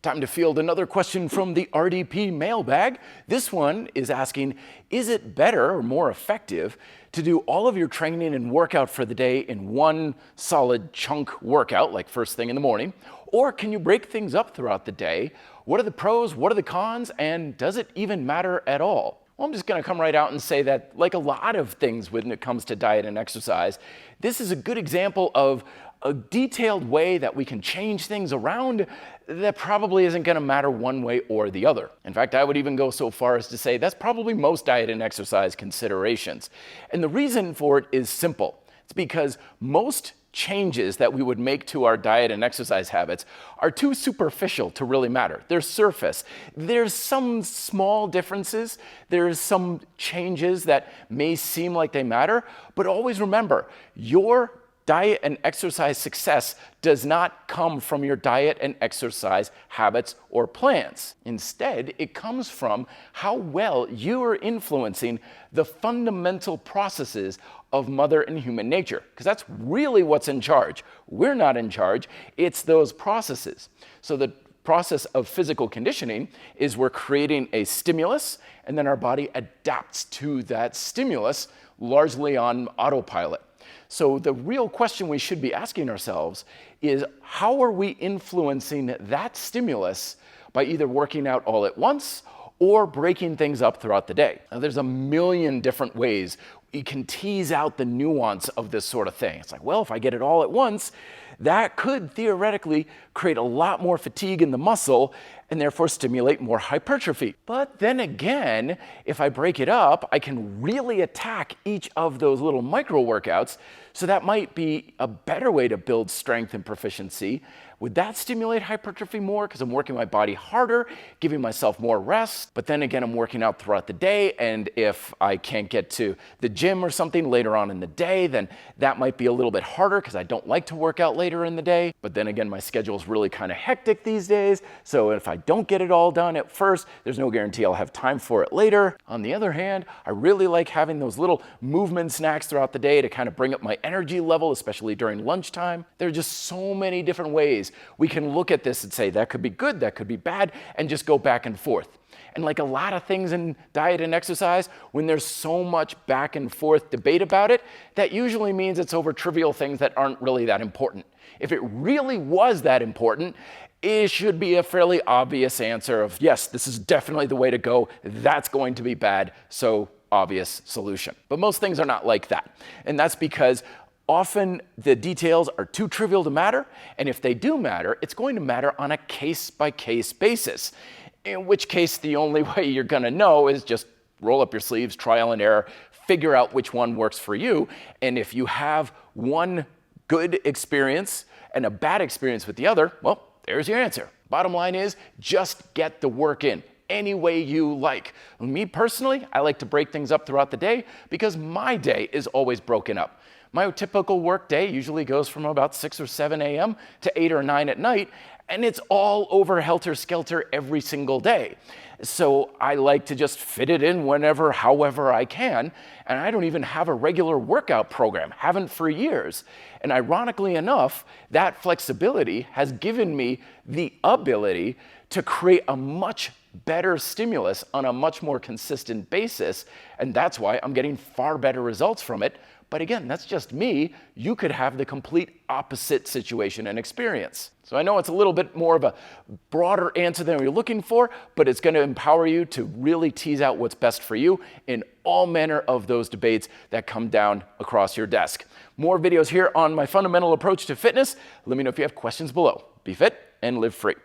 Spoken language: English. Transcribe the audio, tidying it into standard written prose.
Time to field another question from the RDP mailbag. This one is asking, is it better or more effective to do all of your training and workout for the day in one solid chunk workout, like first thing in the morning? Or can you break things up throughout the day? What are the pros? What are the cons? And does it even matter at all? Well, I'm just going to come right out and say that, like a lot of things when it comes to diet and exercise, this is a good example of a detailed way that we can change things around that probably isn't going to matter one way or the other. In fact, I would even go so far as to say that's probably most diet and exercise considerations. And the reason for it is simple. It's because most changes that we would make to our diet and exercise habits are too superficial to really matter. They're surface. There's some small differences. There's some changes that may seem like they matter, but always remember, your diet and exercise success does not come from your diet and exercise habits or plans. Instead, it comes from how well you are influencing the fundamental processes of mother and human nature, because that's really what's in charge. We're not in charge, it's those processes. So the process of physical conditioning is we're creating a stimulus, and then our body adapts to that stimulus largely on autopilot. So the real question we should be asking ourselves is, how are we influencing that stimulus by either working out all at once or breaking things up throughout the day? Now, there's a million different ways you can tease out the nuance of this sort of thing. It's like, well, if I get it all at once, that could theoretically create a lot more fatigue in the muscle and therefore stimulate more hypertrophy. But then again, if I break it up, I can really attack each of those little micro workouts. So that might be a better way to build strength and proficiency. Would that stimulate hypertrophy more because I'm working my body harder, giving myself more rest? But then again, I'm working out throughout the day, and if I can't get to the gym or something later on in the day, then that might be a little bit harder because I don't like to work out later in the day. But then again, my schedule is really kind of hectic these days, so if I don't get it all done at first, there's no guarantee I'll have time for it later. On the other hand, I really like having those little movement snacks throughout the day to kind of bring up my energy level, especially during lunchtime. There are just so many different ways we can look at this and say that could be good, that could be bad, and just go back and forth. And like a lot of things in diet and exercise, when there's so much back and forth debate about it, that usually means it's over trivial things that aren't really that important. If it really was that important, it should be a fairly obvious answer of, yes, this is definitely the way to go, that's going to be bad, so obvious solution. But most things are not like that. And that's because often the details are too trivial to matter, and if they do matter, it's going to matter on a case-by-case basis. In which case, the only way you're going to know is just roll up your sleeves, trial and error, figure out which one works for you. And if you have one good experience and a bad experience with the other, well, there's your answer. Bottom line is, just get the work in any way you like. Me personally, I like to break things up throughout the day because my day is always broken up. My typical work day usually goes from about 6 or 7 a.m. to 8 or 9 at night, and it's all over helter-skelter every single day. So I like to just fit it in whenever, however I can, and I don't even have a regular workout program, haven't for years. And ironically enough, that flexibility has given me the ability to create a much better stimulus on a much more consistent basis, and that's why I'm getting far better results from it. But again, that's just me. You could have the complete opposite situation and experience. So I know it's a little bit more of a broader answer than you're looking for, but it's going to empower you to really tease out what's best for you in all manner of those debates that come down across your desk. More videos here on my fundamental approach to fitness. Let me know if you have questions below. Be fit and live free.